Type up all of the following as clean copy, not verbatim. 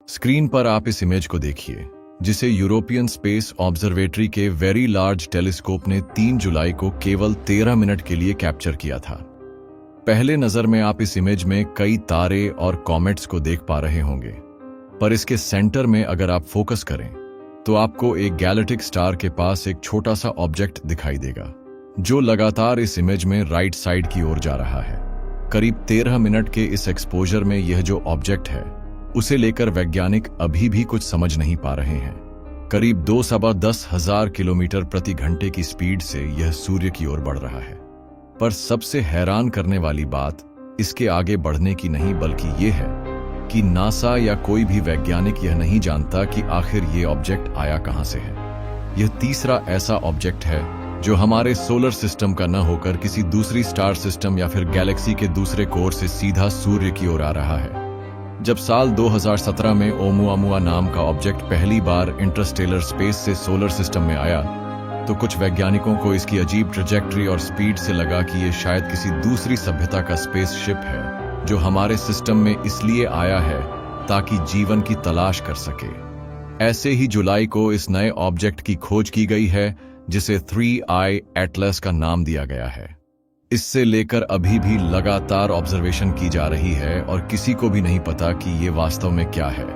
Screen पर आप इस इमेज को देखिए, जिसे यूरोपियन स्पेस ऑब्जर्वेटरी के वेरी लार्ज टेलीस्कोप ने 3 जुलाई को केवल 13 मिनट के लिए कैप्चर किया था। पहले नजर में आप इस इमेज में कई तारे और कॉमेट्स को देख पा रहे होंगे, पर इसके सेंटर में अगर आप फोकस करें तो आपको एक गैलेक्टिक स्टार के पास एक छोटा सा ऑब्जेक्ट दिखाई देगा, जो लगातार इस इमेज में राइट साइड की ओर जा रहा है। करीब 13 मिनट के इस एक्सपोजर में यह जो ऑब्जेक्ट है, उसे लेकर वैज्ञानिक अभी भी कुछ समझ नहीं पा रहे हैं। करीब 2-10,000 किलोमीटर प्रति घंटे की स्पीड से यह सूर्य की ओर बढ़ रहा है। पर सबसे हैरान करने वाली बात इसके आगे बढ़ने की नहीं, बल्कि ये है कि नासा या कोई भी वैज्ञानिक यह नहीं जानता कि आखिर ये ऑब्जेक्ट आया कहां से है। यह तीसरा ऐसा ऑब्जेक्ट है जो हमारे सोलर सिस्टम का न होकर किसी दूसरी स्टार सिस्टम या फिर गैलेक्सी के दूसरे कोर से सीधा सूर्य की ओर आ रहा है। जब साल 2017 में ओमुआमुआ नाम का ऑब्जेक्ट पहली बार इंटरस्टेलर स्पेस से सोलर सिस्टम में आया, तो कुछ वैज्ञानिकों को इसकी अजीब ट्रैजेक्टरी और स्पीड से लगा कि ये शायद किसी दूसरी सभ्यता का स्पेसशिप है, जो हमारे सिस्टम में इसलिए आया है ताकि जीवन की तलाश कर सके। ऐसे ही जुलाई को इस नए ऑब्जेक्ट की खोज की गई है, जिसे 3I एटलस का नाम दिया गया है। इससे लेकर अभी भी लगातार ऑब्जर्वेशन की जा रही है और किसी को भी नहीं पता कि ये वास्तव में क्या है।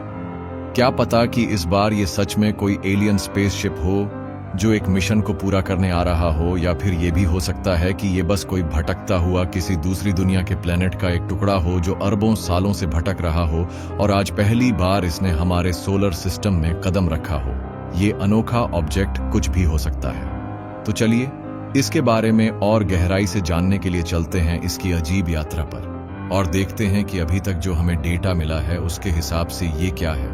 क्या पता कि इस बार ये सच में कोई एलियन स्पेसशिप हो जो एक मिशन को पूरा करने आ रहा हो, या फिर ये भी हो सकता है कि ये बस कोई भटकता हुआ किसी दूसरी दुनिया के प्लेनेट का एक टुकड़ा हो जो अरबों सालों से भटक रहा हो और आज पहली बार इसने हमारे सोलर सिस्टम में कदम रखा हो। ये अनोखा ऑब्जेक्ट कुछ भी हो सकता है। तो चलिए इसके बारे में और गहराई से जानने के लिए चलते हैं इसकी अजीब यात्रा पर, और देखते हैं कि अभी तक जो हमें डेटा मिला है उसके हिसाब से ये क्या है,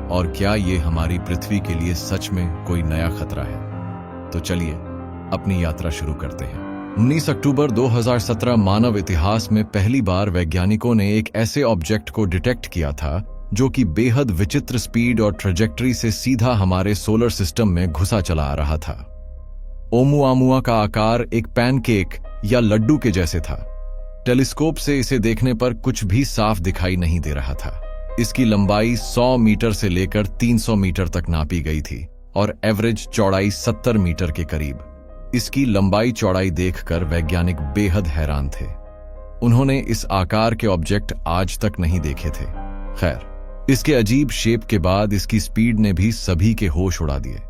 और क्या ये हमारी पृथ्वी के लिए सच में कोई नया खतरा है। तो चलिए अपनी यात्रा शुरू करते हैं। 19 अक्टूबर 2017 मानव इतिहास में पहली बार वैज्ञानिकों ने एक ऐसे ऑब्जेक्ट को डिटेक्ट किया था जो कि बेहद विचित्र स्पीड और ट्रैजेक्टरी से सीधा हमारे सोलर सिस्टम में घुसा चला आ रहा था। ओमुआमुआ का आकार एक पैनकेक या लड्डू के जैसे था। टेलीस्कोप से इसे देखने पर कुछ भी साफ दिखाई नहीं दे रहा था। इसकी लंबाई 100 मीटर से लेकर 300 मीटर तक नापी गई थी और एवरेज चौड़ाई 70 मीटर के करीब। इसकी लंबाई चौड़ाई देखकर वैज्ञानिक बेहद हैरान थे। उन्होंने इस आकार के ऑब्जेक्ट आज तक नहीं देखे थे। खैर, इसके अजीब शेप के बाद इसकी स्पीड ने भी सभी के होश उड़ा दिए।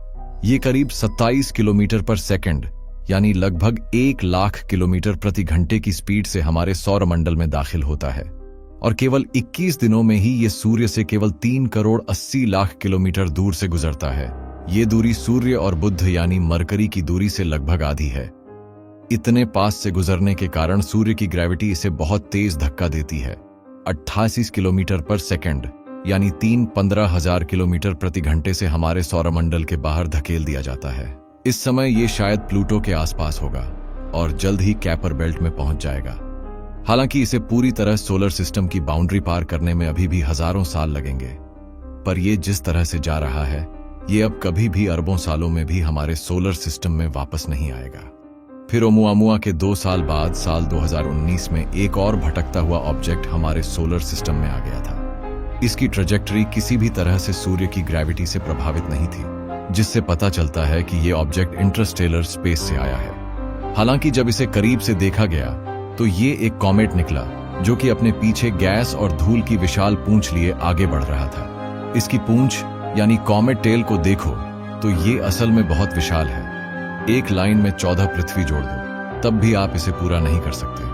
ये करीब 27 किलोमीटर पर सेकंड यानी लगभग 1 लाख किलोमीटर प्रति घंटे की स्पीड से हमारे सौरमंडल में दाखिल होता है, और केवल 21 दिनों में ही ये सूर्य से केवल 3 करोड़ 80 लाख किलोमीटर दूर से गुजरता है। ये दूरी सूर्य और बुध यानी मरकरी की दूरी से लगभग आधी है। इतने पास से गुजरने के कारण सूर्य की ग्रेविटी इसे बहुत तेज धक्का देती है। 88 किलोमीटर पर सेकंड यानी 3-15,000 किलोमीटर प्रति घंटे से हमारे सौरमंडल के बाहर धकेल दिया जाता है। इस समय ये शायद प्लूटो के आसपास होगा और जल्द ही कैपर बेल्ट में पहुंच जाएगा। हालांकि इसे पूरी तरह सोलर सिस्टम की बाउंड्री पार करने में अभी भी हजारों साल लगेंगे, पर यह जिस तरह से जा रहा है, ये अब कभी भी अरबों सालों में भी हमारे सोलर सिस्टम में वापस नहीं आएगा। फिर ओमुआमुआ के 2 साल बाद साल 2019 में एक और भटकता हुआ ऑब्जेक्ट हमारे सोलर सिस्टम में आ गया था। इसकी ट्रैजेक्टरी किसी भी तरह से सूर्य की ग्रेविटी से प्रभावित नहीं थी, जिससे पता चलता है कि यह ऑब्जेक्ट इंटरस्टेलर स्पेस से आया है। हालांकि जब इसे करीब से देखा गया तो ये एक कॉमेट निकला, जो कि अपने पीछे गैस और धूल की विशाल पूंछ लिए आगे बढ़ रहा था। इसकी पूंछ यानी कॉमेट टेल को देखो तो ये असल में बहुत विशाल है। एक लाइन में 14 पृथ्वी जोड़ दो, तब भी आप इसे पूरा नहीं कर सकते।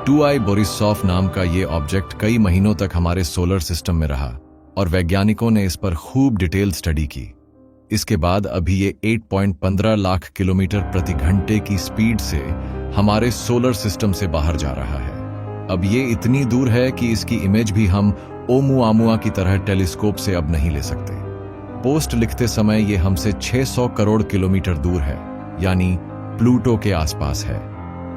2I बोरिसॉव नाम का ये ऑब्जेक्ट कई महीनों तक हमारे सोलर सिस्टम में रहा और वैज्ञानिकों ने इस पर खूब डिटेल स्टडी की। इसके बाद अभी ये 8.15 लाख किलोमीटर प्रति घंटे की स्पीड से हमारे सोलर सिस्टम से बाहर जा रहा है। अब ये इतनी दूर है कि इसकी इमेज भी हम ओमुआमुआ की तरह टेलीस्कोप से अब नहीं ले सकते। पोस्ट लिखते समय ये हमसे 600 करोड़ किलोमीटर दूर है, यानी प्लूटो के आसपास है।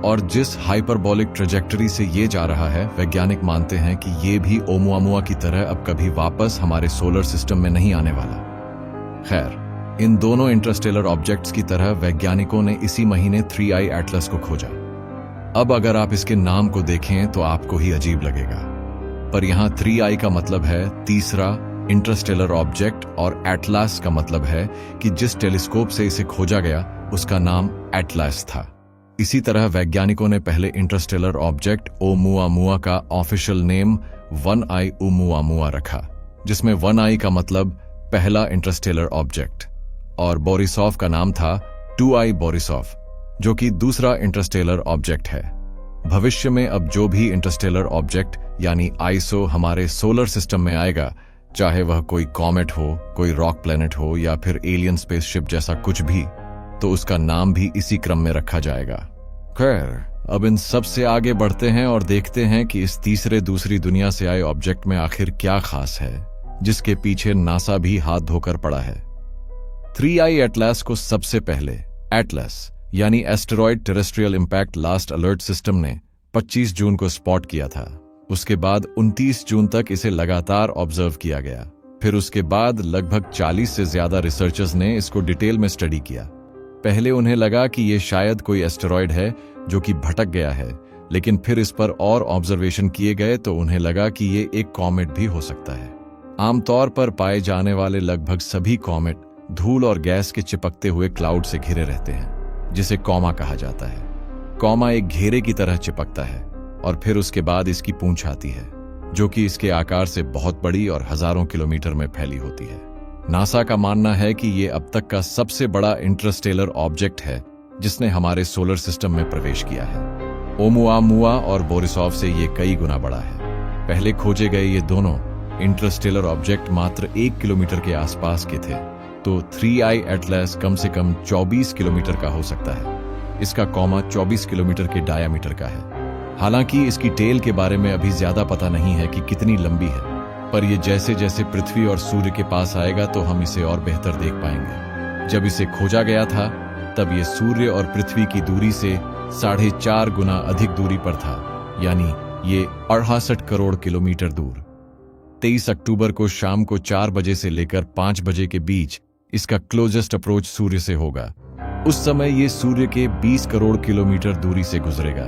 और जिस हाइपरबोलिक ट्रैजेक्टरी से ये जा रहा है, वैज्ञानिक मानते हैं कि ये भी ओमुआमुआ की तरह अब कभी वापस हमारे सोलर सिस्टम में नहीं आने वाला। खैर, इन दोनों इंटरस्टेलर ऑब्जेक्ट्स की तरह वैज्ञानिकों ने इसी महीने 3I एटलस को खोजा। अब अगर आप इसके नाम को देखें तो आपको ही अजीब लगेगा, पर यहाँ 3I का मतलब है तीसरा इंटरस्टेलर ऑब्जेक्ट, और एटलास का मतलब है कि जिस टेलीस्कोप से इसे खोजा गया उसका नाम एटलास था। इसी तरह वैज्ञानिकों ने पहले इंटरस्टेलर ऑब्जेक्ट ओमुआमुआ का ऑफिशियल नेम वन आई ओमुआमुआ रखा, जिसमें वन आई का मतलब पहला इंटरस्टेलर ऑब्जेक्ट, और बोरिसॉव का नाम था टू आई बोरिसॉव, जो कि दूसरा इंटरस्टेलर ऑब्जेक्ट है। भविष्य में अब जो भी इंटरस्टेलर ऑब्जेक्ट यानी आईएसओ हमारे सोलर सिस्टम में आएगा, चाहे वह कोई कॉमेट हो, कोई रॉक प्लेनेट हो या फिर एलियन स्पेसशिप जैसा कुछ भी, तो उसका नाम भी इसी क्रम में रखा जाएगा। खैर, अब इन सब से आगे बढ़ते हैं और देखते हैं कि इस तीसरे दूसरी दुनिया से आए ऑब्जेक्ट में आखिर क्या खास है, जिसके पीछे नासा भी हाथ धोकर पड़ा है। 3I एटलास को सबसे पहले एटलस यानी asteroid terrestrial impact last alert system ने 25 जून को स्पॉट किया था। उसके बाद 29 जून तक इसे लगातार ऑब्जर्व किया गया। फिर उसके बाद लगभग 40 से ज्यादा रिसर्चर्स ने इसको डिटेल में स्टडी किया। पहले उन्हें लगा कि ये शायद कोई एस्टेरॉयड है जो कि भटक गया है, लेकिन फिर इस पर और ऑब्जर्वेशन किए गए तो उन्हें लगा कि ये एक कॉमेट भी हो सकता है। आमतौर पर पाए जाने वाले लगभग सभी कॉमेट धूल और गैस के चिपकते हुए क्लाउड से घिरे रहते हैं, जिसे कॉमा कहा जाता है। कॉमा एक घेरे की तरह चिपकता है और फिर उसके बाद इसकी पूंछ आती है, जो कि इसके आकार से बहुत बड़ी और हजारों किलोमीटर में फैली होती है। नासा का मानना है कि ये अब तक का सबसे बड़ा इंटरस्टेलर ऑब्जेक्ट है जिसने हमारे सोलर सिस्टम में प्रवेश किया है। ओमुआमुआ और बोरिसॉव से ये कई गुना बड़ा है। पहले खोजे गए ये दोनों इंटरस्टेलर ऑब्जेक्ट मात्र 1 किलोमीटर के आसपास के थे, तो 3I एटलास कम से कम 24 किलोमीटर का हो सकता है। इसका कॉमा 24 किलोमीटर के डायामीटर का है। हालांकि इसकी टेल के बारे में अभी ज्यादा पता नहीं है कि कितनी लंबी है, पर यह जैसे जैसे पृथ्वी और सूर्य के पास आएगा तो हम इसे और बेहतर देख पाएंगे। जब इसे खोजा गया था तब यह सूर्य और पृथ्वी की दूरी से 4.5 गुना अधिक दूरी पर था, यानी ये 68 करोड़ किलोमीटर दूर। 23 अक्टूबर को शाम को 4 बजे से लेकर 5 बजे के बीच इसका क्लोजेस्ट अप्रोच सूर्य से होगा। उस समय ये सूर्य के 20 करोड़ किलोमीटर दूरी से गुजरेगा।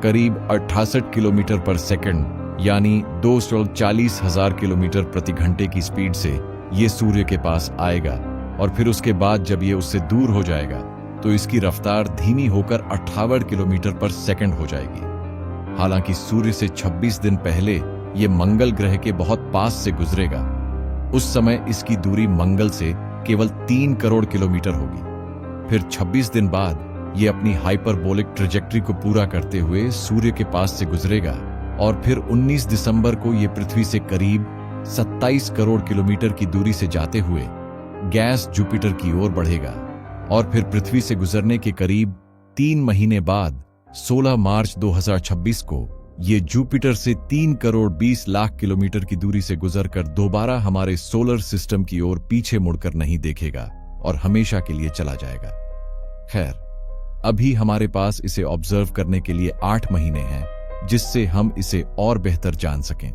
करीब 68 किलोमीटर पर सेकंड यानी 240,000 किलोमीटर प्रति घंटे की स्पीड से ये सूर्य के पास आएगा, और फिर उसके बाद जब ये उससे दूर हो जाएगा तो इसकी रफ्तार धीमी होकर 58 किलोमीटर पर सेकंड हो जाएगी। हालांकि सूर्य से 26 दिन पहले ये मंगल ग्रह के बहुत पास से गुजरेगा। उस समय इसकी दूरी मंगल से केवल 3 करोड़ किलोमीटर होगी। फिर 26 दिन बाद ये अपनी हाइपरबोलिक ट्रेजेक्टरी को पूरा करते हुए सूर्य के पास से गुजरेगा, और फिर 19 दिसंबर को ये पृथ्वी से करीब 27 करोड़ किलोमीटर की दूरी से जाते हुए गैस जुपिटर की ओर बढ़ेगा, और फिर पृथ्वी से गुजरने के करीब 3 महीने बाद 16 मार्च 2026 को ये जुपिटर से 3 करोड़ 20 लाख किलोमीटर की दूरी से गुजरकर दोबारा हमारे सोलर सिस्टम की ओर पीछे मुड़कर नहीं देखेगा और हमेशा के लिए चला जाएगा। खैर, अभी हमारे पास इसे ऑब्जर्व करने के लिए 8 महीने हैं, जिससे हम इसे और बेहतर जान सकें।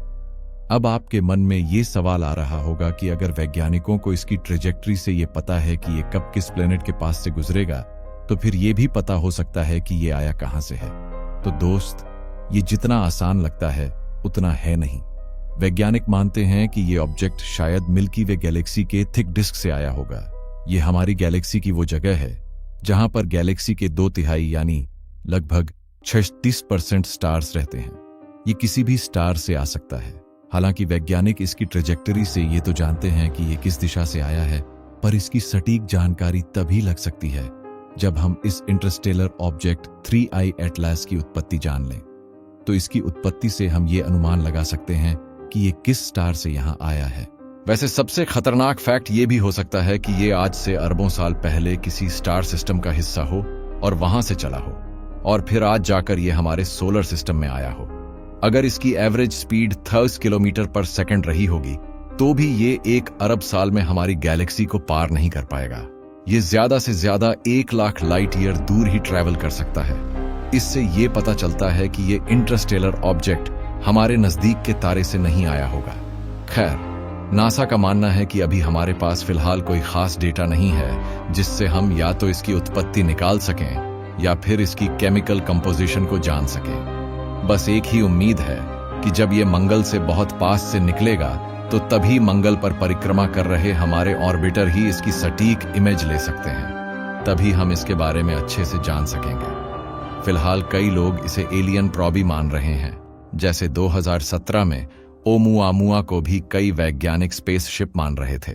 अब आपके मन में ये सवाल आ रहा होगा कि अगर वैज्ञानिकों को इसकी ट्रेजेक्टरी से ये पता है कि ये कब किस प्लेनेट के पास से गुजरेगा, तो फिर ये भी पता हो सकता है कि ये आया कहां से है। तो दोस्त, ये जितना आसान लगता है उतना है नहीं। वैज्ञानिक मानते हैं कि ये ऑब्जेक्ट शायद मिल्की वे गैलेक्सी के थिक डिस्क से आया होगा। ये हमारी गैलेक्सी की वो जगह है जहां पर गैलेक्सी के 2/3 यानी लगभग 36% स्टार्स रहते हैं। ये किसी भी स्टार से आ सकता है। हालांकि वैज्ञानिक इसकी ट्रेजेक्टरी से ये तो जानते हैं कि ये किस दिशा से आया है, पर इसकी सटीक जानकारी तभी लग सकती है जब हम इस इंटरस्टेलर ऑब्जेक्ट 3I एटलास की उत्पत्ति जान लें। तो इसकी उत्पत्ति से हम ये अनुमान लगा सकते हैं कि ये किस स्टार से यहाँ आया है। वैसे सबसे खतरनाक फैक्ट ये भी हो सकता है कि ये आज से अरबों साल पहले किसी स्टार सिस्टम का हिस्सा हो और वहां से चला हो, और फिर आज जाकर ये हमारे सोलर सिस्टम में आया हो। अगर इसकी एवरेज स्पीड 30 किलोमीटर पर सेकंड रही होगी तो भी ये 1 अरब साल में हमारी गैलेक्सी को पार नहीं कर पाएगा। ये ज्यादा से ज्यादा 1 लाख लाइट ईयर दूर ही ट्रैवल कर सकता है। इससे ये पता चलता है कि ये इंटरस्टेलर ऑब्जेक्ट हमारे नजदीक के तारे से नहीं आया होगा। खैर, नासा का मानना है कि अभी हमारे पास फिलहाल कोई खास डेटा नहीं है जिससे हम या तो इसकी उत्पत्ति निकाल सकें या फिर इसकी केमिकल कंपोजिशन को जान सकें। बस एक ही उम्मीद है कि जब ये मंगल से बहुत पास से निकलेगा तो तभी मंगल पर परिक्रमा कर रहे हमारे ऑर्बिटर ही इसकी सटीक इमेज ले सकते हैं। तभी हम इसके बारे में अच्छे से जान सकेंगे। फिलहाल कई लोग इसे एलियन प्रॉबी मान रहे हैं। जैसे 2017 में ओमुआमुआ को भी कई वैज्ञानिक स्पेसशिप मान रहे थे,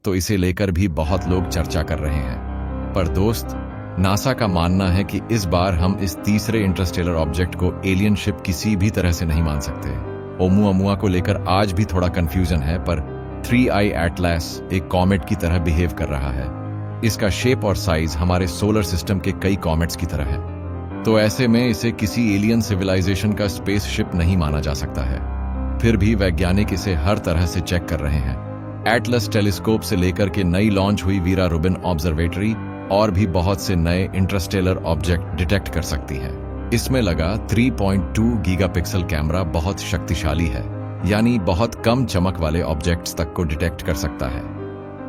तो इसे लेकर भी बहुत लोग चर्चा कर रहे हैं। पर दोस्त, नासा का मानना है कि इस बार हम इस तीसरे इंटरस्टेलर ऑब्जेक्ट को एलियन शिप किसी भी तरह से नहीं मान सकते। ओमुआमुआ को लेकर आज भी थोड़ा कंफ्यूजन है, पर 3I एटलास एक कॉमेट की तरह बिहेव कर रहा है। इसका शेप और साइज हमारे सोलर सिस्टम के कई कॉमेट्स की तरह है, तो ऐसे में इसे किसी एलियन सिविलाइजेशन का स्पेसशिप नहीं माना जा सकता है। फिर भी वैज्ञानिक इसे हर तरह से चेक कर रहे हैं। एटलस टेलीस्कोप से लेकर के नई लॉन्च हुई वीरा रुबिन ऑब्जर्वेटरी और भी बहुत से नए इंटरस्टेलर ऑब्जेक्ट डिटेक्ट कर सकती है। इसमें लगा 3.2 गीगापिक्सल कैमरा बहुत शक्तिशाली है, यानी बहुत कम चमक वाले ऑब्जेक्ट्स तक को डिटेक्ट कर सकता है।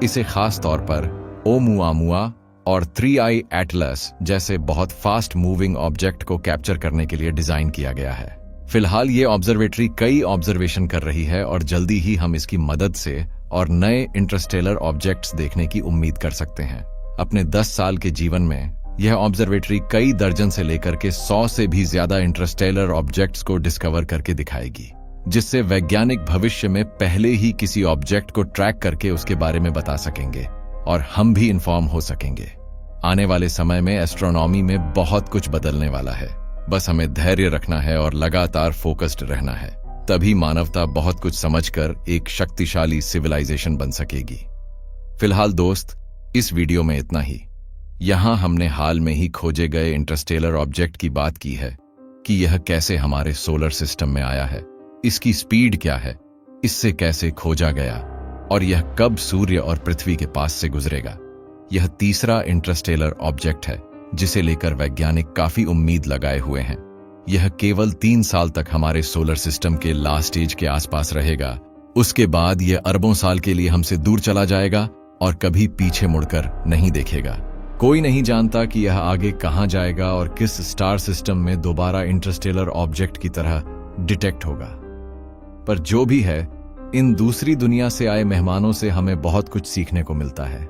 इसे खास तौर पर ओमुआमुआ और 3I एटलस जैसे बहुत फास्ट मूविंग ऑब्जेक्ट को कैप्चर करने के लिए डिजाइन किया गया है। फिलहाल ये ऑब्जर्वेटरी कई ऑब्जर्वेशन कर रही है और जल्दी ही हम इसकी मदद से और नए इंटरस्टेलर ऑब्जेक्ट्स देखने की उम्मीद कर सकते हैं। अपने 10 साल के जीवन में यह ऑब्जर्वेटरी कई दर्जन से लेकर के 100 से भी ज्यादा इंटरस्टेलर ऑब्जेक्ट्स को डिस्कवर करके दिखाएगी, जिससे वैज्ञानिक भविष्य में पहले ही किसी ऑब्जेक्ट को ट्रैक करके उसके बारे में बता सकेंगे और हम भी इन्फॉर्म हो सकेंगे। आने वाले समय में एस्ट्रोनॉमी में बहुत कुछ बदलने वाला है। बस हमें धैर्य रखना है और लगातार फोकस्ड रहना है, तभी मानवता बहुत कुछ समझकर एक शक्तिशाली सिविलाइजेशन बन सकेगी। फिलहाल दोस्त, इस वीडियो में इतना ही। यहां हमने हाल में ही खोजे गए इंटरस्टेलर ऑब्जेक्ट की बात की है कि यह कैसे हमारे सोलर सिस्टम में आया है, इसकी स्पीड क्या है, इससे कैसे खोजा गया और यह कब सूर्य और पृथ्वी के पास से गुजरेगा। यह तीसरा इंटरस्टेलर ऑब्जेक्ट है जिसे लेकर वैज्ञानिक काफी उम्मीद लगाए हुए हैं। यह केवल 3 साल तक हमारे सोलर सिस्टम के लास्ट स्टेज के आसपास रहेगा। उसके बाद यह अरबों साल के लिए हमसे दूर चला जाएगा और कभी पीछे मुड़कर नहीं देखेगा। कोई नहीं जानता कि यह आगे कहां जाएगा और किस स्टार सिस्टम में दोबारा इंटरस्टेलर ऑब्जेक्ट की तरह डिटेक्ट होगा। पर जो भी है, इन दूसरी दुनिया से आए मेहमानों से हमें बहुत कुछ सीखने को मिलता है।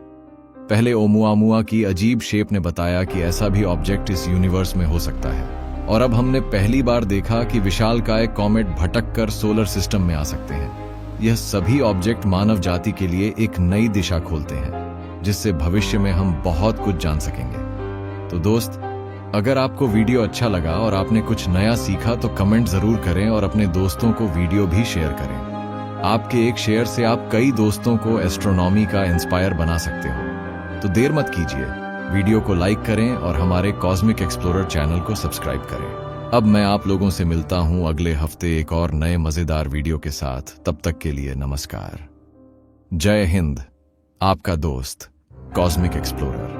पहले ओमुआमुआ की अजीब शेप ने बताया कि ऐसा भी ऑब्जेक्ट इस यूनिवर्स में हो सकता है, और अब हमने पहली बार देखा कि विशालकाय कॉमेट भटक कर सोलर सिस्टम में आ सकते हैं। यह सभी ऑब्जेक्ट मानव जाति के लिए एक नई दिशा खोलते हैं, जिससे भविष्य में हम बहुत कुछ जान सकेंगे। तो दोस्त, अगर आपको वीडियो अच्छा लगा और आपने कुछ नया सीखा तो कमेंट जरूर करें और अपने दोस्तों को वीडियो भी शेयर करें। आपके एक शेयर से आप कई दोस्तों को एस्ट्रोनॉमी का इंस्पायर बना सकते हो, तो देर मत कीजिए, वीडियो को लाइक करें और हमारे कॉस्मिक एक्सप्लोरर चैनल को सब्सक्राइब करें। अब मैं आप लोगों से मिलता हूं अगले हफ्ते एक और नए मजेदार वीडियो के साथ। तब तक के लिए नमस्कार। जय हिंद, आपका दोस्त कॉस्मिक एक्सप्लोरर।